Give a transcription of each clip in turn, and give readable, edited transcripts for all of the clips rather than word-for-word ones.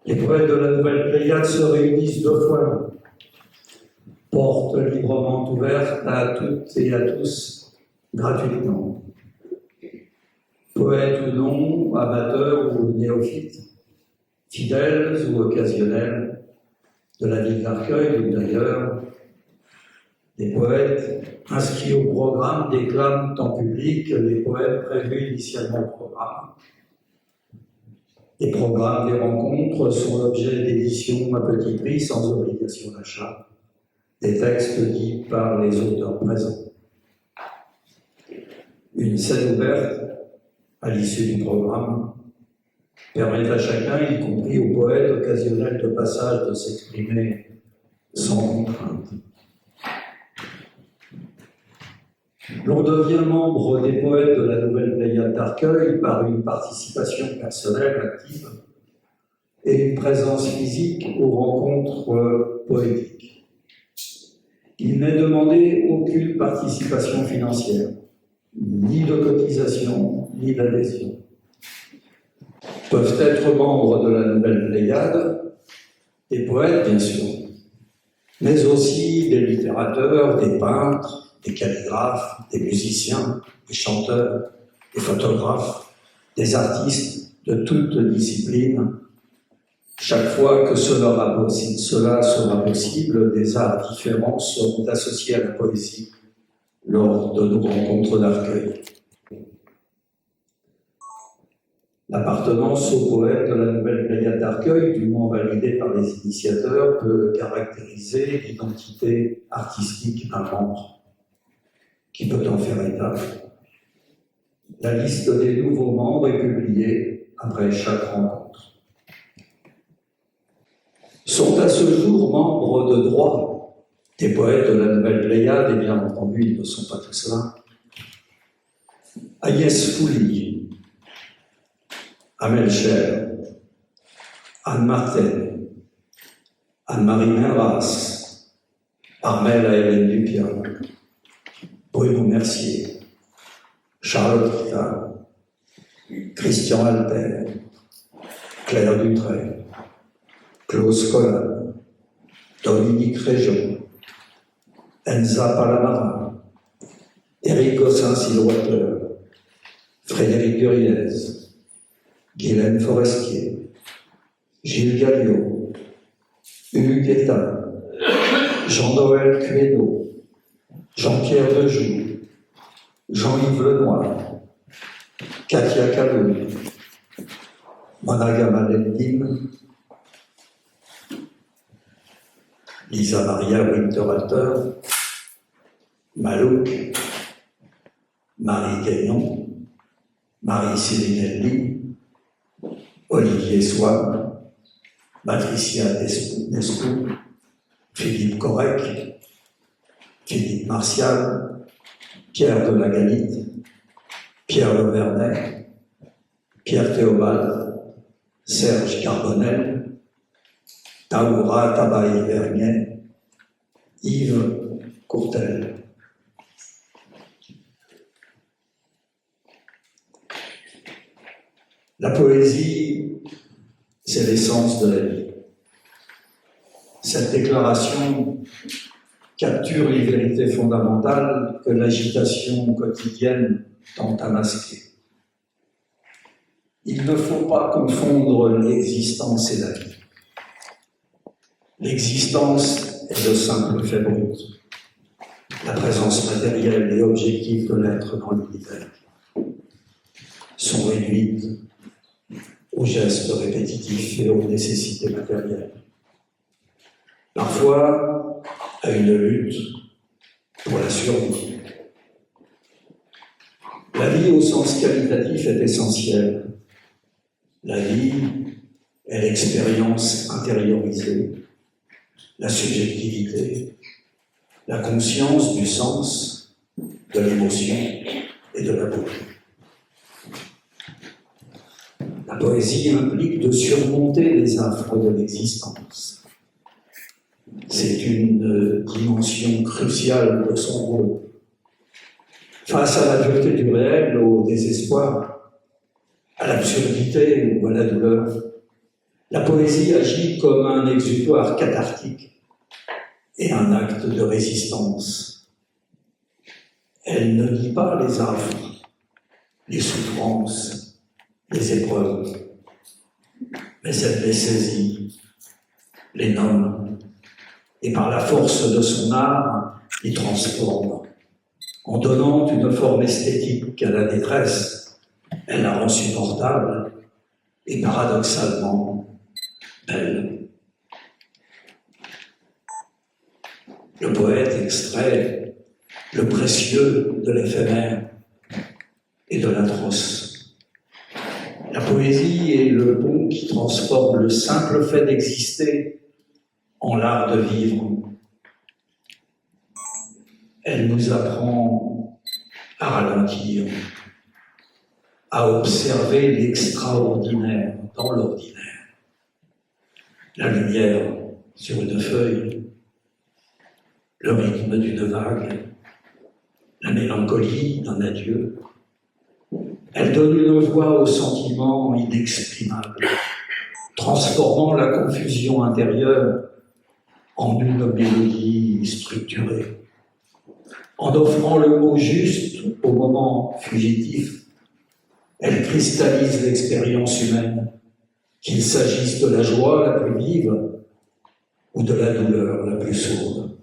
Les poètes de la Nouvelle Pléiade se réunissent 2 fois l'an. Porte librement ouverte à toutes et à tous, gratuitement. Poètes ou non, amateurs ou néophytes, fidèles ou occasionnels, de la ville d'Arcueil ou d'ailleurs, les poètes inscrits au programme déclament en public les poèmes prévus initialement au programme. Les programmes des rencontres sont l'objet d'éditions à petit prix sans obligation d'achat, des textes dits par les auteurs présents. Une scène ouverte, à l'issue du programme, permet à chacun, y compris aux poètes occasionnels de passage, de s'exprimer sans contrainte. L'on devient membre des poètes de la Nouvelle Pléiade d'Arcueil par une participation personnelle active et une présence physique aux rencontres poétiques. Il n'est demandé aucune participation financière, ni de cotisation, ni d'adhésion. Peuvent être membres de la Nouvelle Pléiade des poètes, bien sûr, mais aussi des littérateurs, des peintres, des calligraphes, des musiciens, des chanteurs, des photographes, des artistes de toutes disciplines. Chaque fois que cela sera possible, des arts différents seront associés à la poésie lors de nos rencontres d'Arcueil. L'appartenance aux poètes de la Nouvelle Pléiade d'Arcueil, dûment validée par les initiateurs, peut caractériser l'identité artistique d'un membre, qui peut en faire état. La liste des nouveaux membres est publiée après chaque rencontre. Sont à ce jour membres de droit des poètes de la Nouvelle Pléiade, et bien entendu, ils ne sont pas tous là. Agnès Fouly, Amel Cher, Anne Martel, Anne-Marie Merras, Armelle Hélène Dupien, Bruno Mercier, Charlotte Ricard, Christian Alter, Claire Dutray, Claude Collat, Dominique Région, Enza Palamara, Éric Gossin-Silhouetteur, Frédéric Duriez, Guylaine Forestier, Gilles Galliot, Hugues Guetta, Jean-Noël Cuéneau, Jean-Pierre Dejoux, Jean-Yves Lenoir, Katia Kalou, Mona Gamal-Eddin, Lisa Maria Winterhalter, Malouk, Marie Gagnon, Marie Sirinelli, Olivier Swann, Patricia Nescou, Philippe Correc, Philippe Martial, Pierre de la Galite, Pierre Le Vernet, Pierre Théobald, Serge Carbonel, Taoura Tabaï-Vernet, Yves Courtel. La poésie, c'est l'essence de la vie. Cette déclaration capture les vérités fondamentales que l'agitation quotidienne tend à masquer. Il ne faut pas confondre l'existence et la vie. L'existence est le simple fait brut, la présence matérielle et objective de l'être dans l'univers sont réduites aux gestes répétitifs et aux nécessités matérielles. Parfois, à une lutte pour la survie. La vie au sens qualitatif est essentielle. La vie est l'expérience intériorisée, la subjectivité, la conscience du sens, de l'émotion et de la beauté. La poésie implique de surmonter les affres de l'existence. C'est une dimension cruciale de son rôle. Face à la dureté du réel, au désespoir, à l'absurdité ou à la douleur, La poésie agit comme un exutoire cathartique et un acte de résistance. Elle ne nie pas les affres, les souffrances, les épreuves, mais elle les saisit, les nomme, et par la force de son art, les transforme. En donnant une forme esthétique à la détresse, elle la rend supportable et paradoxalement belle. Le poète extrait le précieux de l'éphémère et de l'atroce. La poésie est le pont qui transforme le simple fait d'exister en l'art de vivre. Elle nous apprend à ralentir, à observer l'extraordinaire dans l'ordinaire. La lumière sur une feuille, le rythme d'une vague, la mélancolie d'un adieu. Elle donne une voix aux sentiments inexprimables, transformant la confusion intérieure en une mélodie structurée. En offrant le mot juste au moment fugitif, elle cristallise l'expérience humaine, qu'il s'agisse de la joie la plus vive ou de la douleur la plus sourde.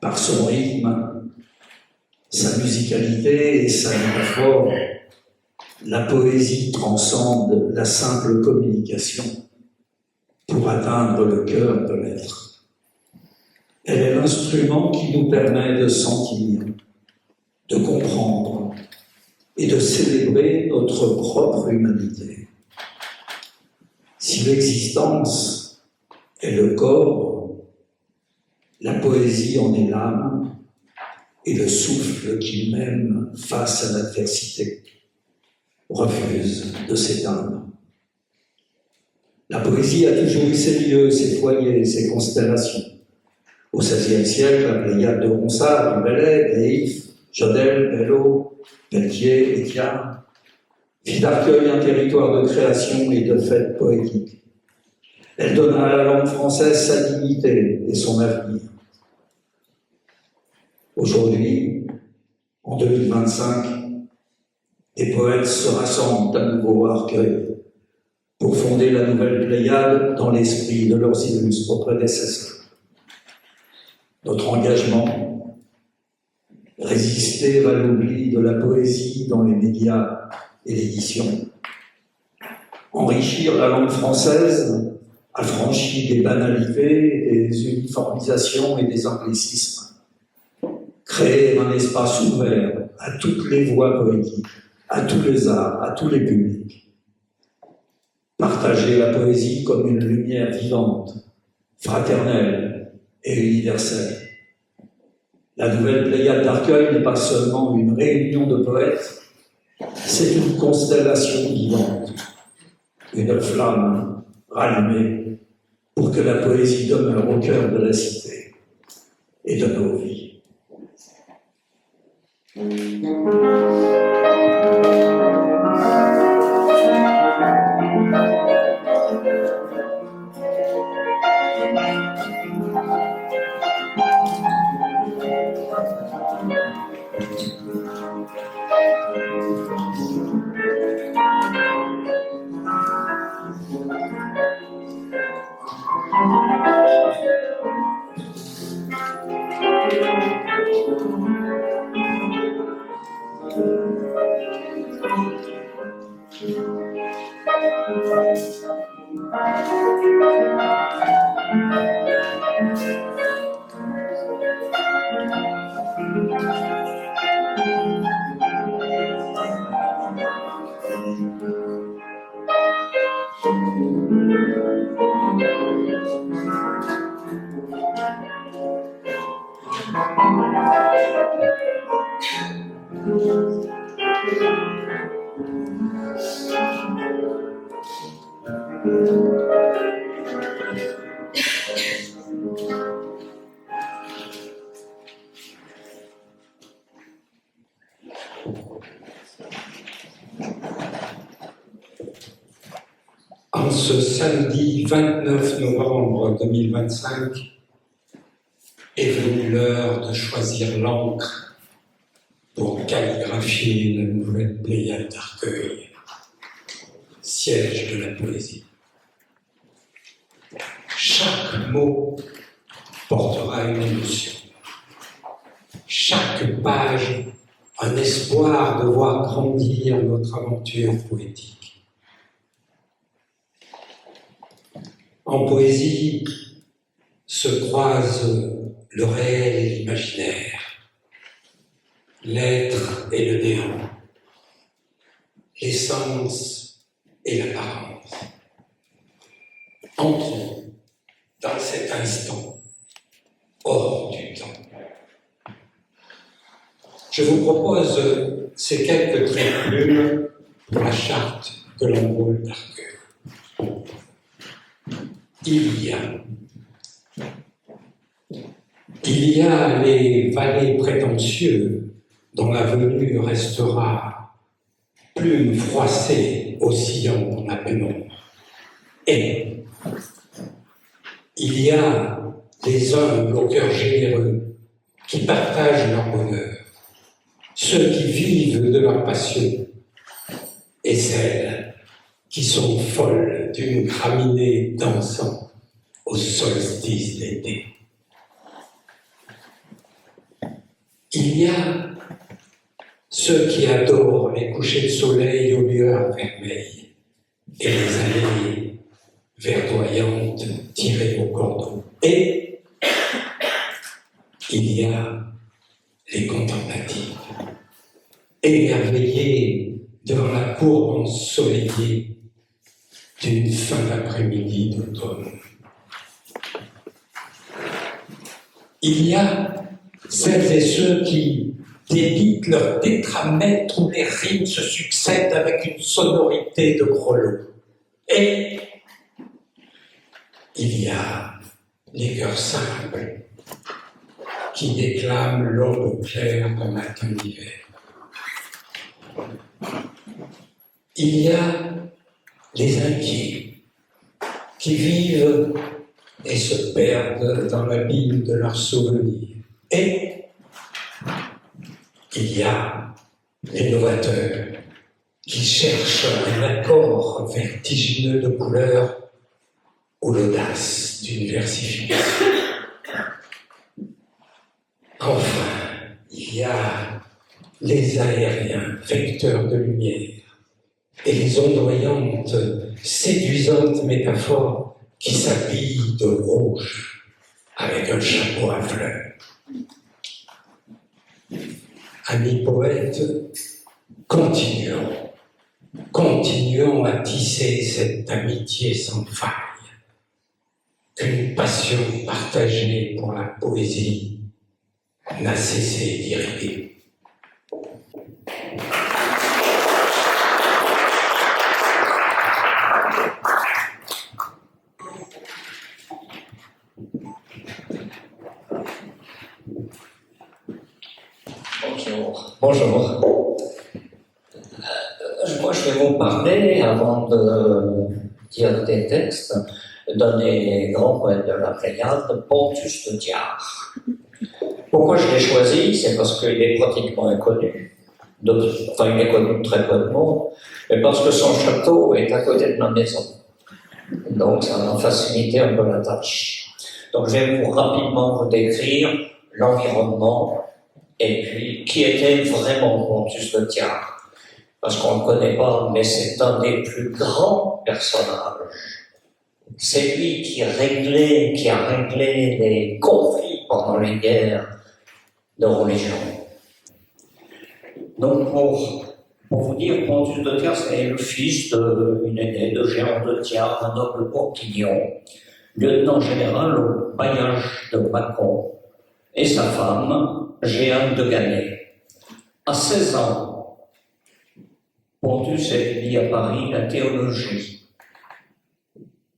Par son rythme, sa musicalité et sa métaphore, la poésie transcende la simple communication pour atteindre le cœur de l'être. Elle est l'instrument qui nous permet de sentir, de comprendre et de célébrer notre propre humanité. Si l'existence est le corps, la poésie en est l'âme et le souffle qui, même face à l'adversité, refuse de s'éteindre. La poésie a toujours eu ses lieux, ses foyers, ses constellations. Au XVIe siècle, la Pléiade de Ronsard, du Bellay, Béif, Jodelle, Bello, Pelletier, Étiard, fit d'Arcueil un territoire de création et de fête poétique. Elle donna à la langue française sa dignité et son avenir. Aujourd'hui, en 2025, des poètes se rassemblent à nouveau à Arcueil pour fonder la nouvelle Pléiade dans l'esprit de leurs illustres prédécesseurs. Notre engagement, résister à l'oubli de la poésie dans les médias et l'édition, enrichir la langue française, affranchie des banalités, des uniformisations et des anglicismes, créer un espace ouvert à toutes les voix poétiques, à tous les arts, à tous les publics. Partager la poésie comme une lumière vivante, fraternelle et universelle. La nouvelle Pléiade d'Arcueil n'est pas seulement une réunion de poètes, c'est une constellation vivante, une flamme rallumée pour que la poésie demeure au cœur de la cité et de nos vies. En ce samedi 29 novembre 2025 est venue l'heure de choisir l'encre pour calligraphier la nouvelle Pléiade d'Arcueil, siège de la poésie. Chaque mot portera une émotion. Chaque page, un espoir de voir grandir notre aventure poétique. En poésie se croisent le réel et l'imaginaire, l'être et le néant, l'essence et l'apparence. Entrons dans cet instant, hors du temps. Je vous propose ces quelques traits de plume pour la charte de l'envol d'Arcueil. Il y a les vallées prétentieux dont la venue restera plume froissée oscillant dans la pénombre. Et il y a les humbles au cœur généreux qui partagent leur bonheur, ceux qui vivent de leur passion, et celles qui sont folles d'une graminée dansant au solstice d'été. Il y a ceux qui adorent les couchers de soleil aux lueurs vermeilles et les allées verdoyantes tirées au cordon. Et il y a les contemplatifs, émerveillés devant la courbe ensoleillée d'une fin d'après-midi d'automne. Il y a celles et ceux qui débitent leur tétramètre où les rimes se succèdent avec une sonorité de grelot. Et il y a les cœurs simples qui déclament l'aube claire d'un matin d'hiver. Il y a les inquiets qui vivent et se perdent dans l'abîme de leurs souvenirs. Et il y a les novateurs qui cherchent un accord vertigineux de couleurs ou l'audace d'une versification. Enfin, il y a les aériens vecteurs de lumière et les ondoyantes, séduisantes métaphores qui s'habillent de rouge avec un chapeau à fleurs. Amis poètes, continuons à tisser cette amitié sans faille, qu'une passion partagée pour la poésie n'a cessé d'irriguer. Bonjour. Moi, je vais vous parler, avant de dire des textes, d'un des grands poètes de la Pléiade, Pontus de Diar. Pourquoi je l'ai choisi? C'est parce qu'il est pratiquement inconnu. Enfin, il est connu de très peu de monde, mais parce que son château est à côté de ma maison. Donc, ça m'a facilité un peu la tâche. Donc, je vais rapidement vous décrire l'environnement et puis qui était vraiment Pontus de Diar. Parce qu'on ne le connaît pas, mais c'est un des plus grands personnages. C'est lui qui a réglé les conflits pendant les guerres de religion. Donc, pour vous dire, Pontus de Diar, c'est le fils d'une aînée de Géant de Diar, un noble bourguignon, lieutenant général au bailliage de Mâcon, et sa femme, Jeanne de Ganay. À 16 ans, Pontus étudie à Paris la théologie.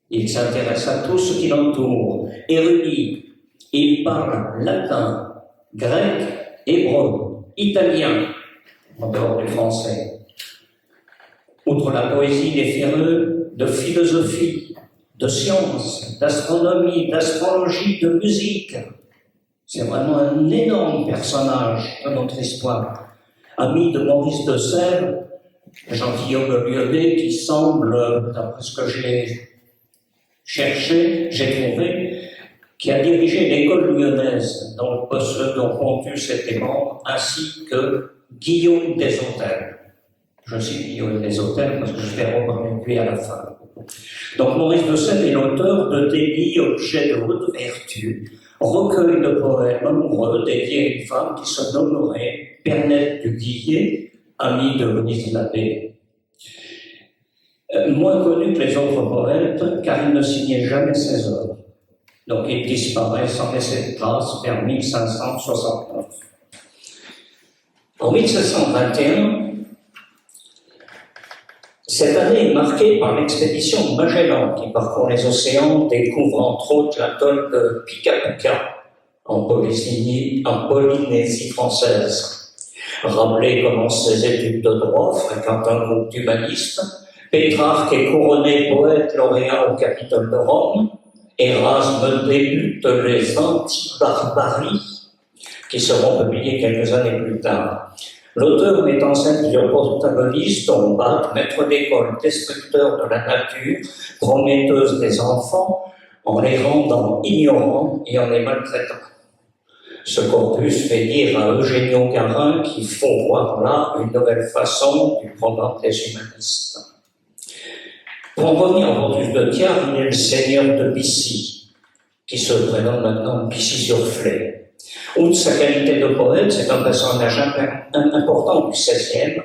Il s'intéresse à tout ce qui l'entoure. Érudit, il parle latin, grec, hébreu, italien, en dehors du français. Outre la poésie, il est féru de philosophie, de sciences, d'astronomie, d'astrologie, de musique. C'est vraiment un énorme personnage de notre histoire. Ami de Maurice de Sèvres, Jean-Guillaume Lyonnais, qui semble, d'après ce que j'ai cherché, j'ai trouvé, qui a dirigé l'école lyonnaise, dont Pontus était membre, ainsi que Guillaume des Hôtels. Je cite Guillaume des Hôtels parce que je vais reprendre lui à la fin. Donc Maurice de Sèvres est l'auteur de Délit, objet de haute vertu, recueil de poèmes amoureux dédiés à une femme qui se nommerait Pernette du Guillet, amie de Venise Labbé. Moins connu que les autres poètes, car il ne signait jamais ses œuvres. Donc il disparaît sans laisser de traces vers 1569. En 1721, cette année est marquée par l'expédition de Magellan qui parcourt les océans, découvre entre autres l'atoll de Picapuca en Polynésie française. Rabelais commence ses études de droit, fréquente un groupe d'humanistes. Pétrarque est couronné poète lauréat au Capitole de Rome. Erasme débute les Anti-Barbaries, qui seront publiées quelques années plus tard. L'auteur met en scène plusieurs protagonistes, dont Bach, maître d'école, destructeur de la nature, prometteuse des enfants, en les rendant ignorants et en les maltraitant. Ce corpus fait dire à Eugenio Garin qu'il faut voir là une nouvelle façon du programme des humanistes. Pour en revenir au Pontus de Thiard, il est le seigneur de Bissy, qui se prénomme maintenant Bissy-sur-Flay. Outre sa qualité de poète, c'est un personnage important du XVIe.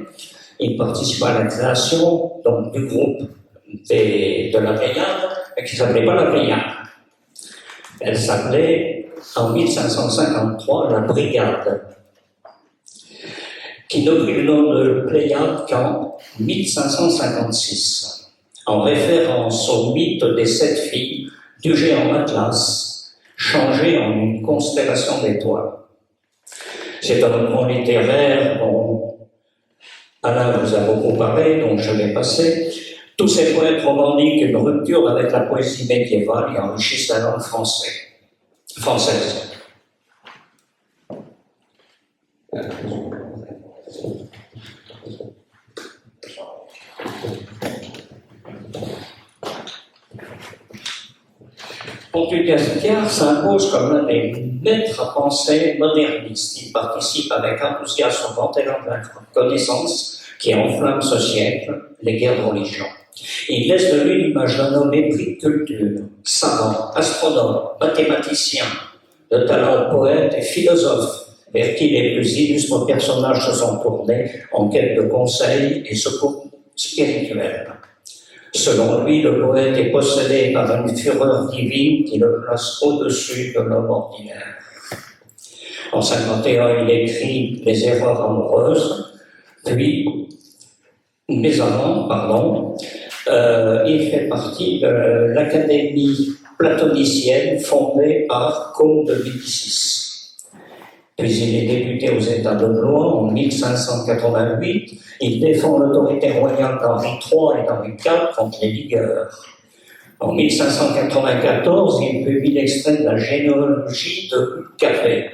Il participe à la création donc, du groupe de la Pléiade, qui ne s'appelait pas la Pléiade. Elle s'appelait, en 1553, la Brigade, qui ne prit le nom de Pléiade qu'en 1556. En référence au mythe des 7 filles du géant Atlas, changé en une constellation d'étoiles. C'est un roman littéraire dont Alain vous a beaucoup parlé, dont je vais passer. Tous ces poètes revendiquent une rupture avec la poésie médiévale et enrichissent la langue française. Pontus de Thiard s'impose comme l'un des maîtres à penser modernistes. Il participe avec enthousiasme au grand élan de la connaissance qui enflamme ce siècle, les guerres de religion. Il laisse de lui l'image d'un homme épris de culture, savant, astronome, mathématicien, de talent poète et philosophe, vers qui les plus illustres personnages se sont tournés en quête de conseils et secours spirituels. Selon lui, le poète est possédé par une fureur divine qui le place au-dessus de l'homme ordinaire. En 1951, il écrit Les erreurs amoureuses, puis, mais avant, il fait partie de l'Académie platonicienne fondée par Côme de Médicis. Puis il est député aux États de Blois en 1588. Il défend l'autorité royale d'Henri III et d'Henri IV contre les ligueurs. En 1594, il publie l'extrait de la généalogie de Capet.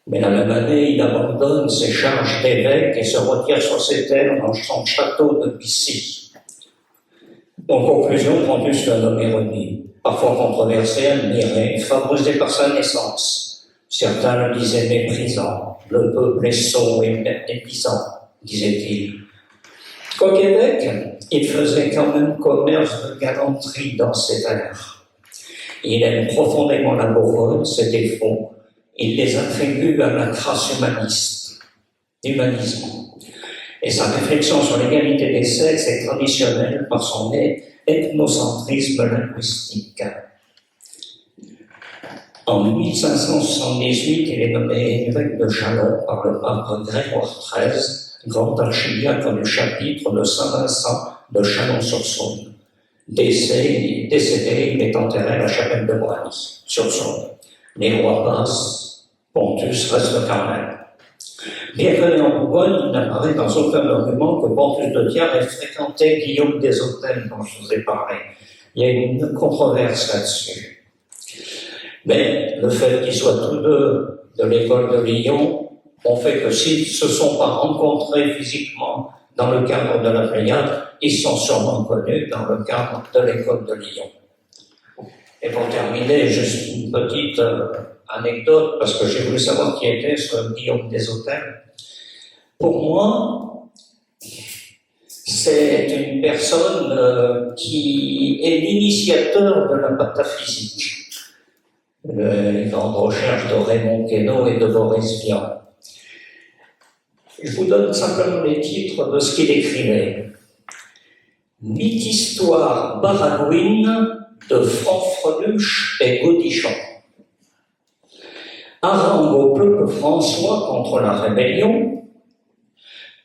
Mais la même année, il abandonne ses charges d'évêque et se retire sur ses terres dans son château de Bissy. En conclusion, Pontus est un homme érudit, parfois controversé, admiré, favorisé par sa naissance. Certains le disaient méprisant, le peuple est sot et médisant, disait-il. Quoiqu'évêque, il faisait quand même commerce de galanterie dans ses vers. Il aime profondément la Bourgogne, ses défauts. Il les attribue à la grâce humanisme. Et sa réflexion sur l'égalité des sexes est traditionnelle par son ethnocentrisme linguistique. En 1578, il est nommé évêque de Châlons par le pape Grégoire XIII, grand archidiacre du chapitre de Saint-Vincent de Chalon-sur-Saône. Décédé, il est enterré à la chapelle de Boigny, sur Saône. Les rois passent, Pontus reste quand même. Bien que né en Bourgogne, il n'apparaît dans aucun document que Pontus de Thiers ait fréquenté Guillaume des Hôtels dont je vous ai parlé. Il y a une controverse là-dessus. Mais le fait qu'ils soient tous deux de l'école de Lyon ont fait que s'ils ne se sont pas rencontrés physiquement dans le cadre de la Pléiade, ils sont sûrement connus dans le cadre de l'école de Lyon. Et pour terminer, juste une petite anecdote, parce que j'ai voulu savoir qui était ce Guillaume des Hôtels. Pour moi, c'est une personne qui est l'initiateur de la pataphysique. Les grandes recherches de Raymond Queneau et de Boris Vian. Je vous donne simplement les titres de ce qu'il écrivait. Mythe histoire baragouine de Fanfreluche et Gaudichon. Harangue au peuple François contre la rébellion.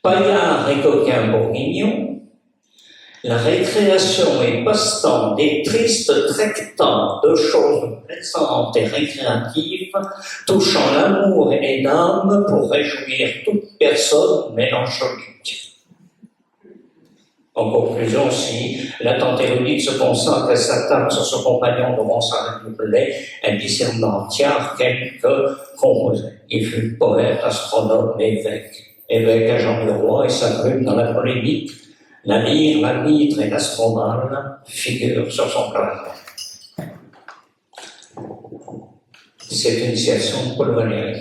Paillard et coquin bourguignon. La récréation et passe-temps des tristes tractants de choses plaisantes et récréatives, touchant l'amour et les dames pour réjouir toute personne mélancolique. En conclusion, si la tante érudite se consacre et s'attarde sur son compagnon de Ronsard et Doublet, elle discerne tiers quelques composés. Il fut poète, astronome, évêque à Jean du Roi et s'accrut dans la polémique. La lyre, la mitre et l'astromal figurent sur son clavier. C'est une citation de Paul Valéry.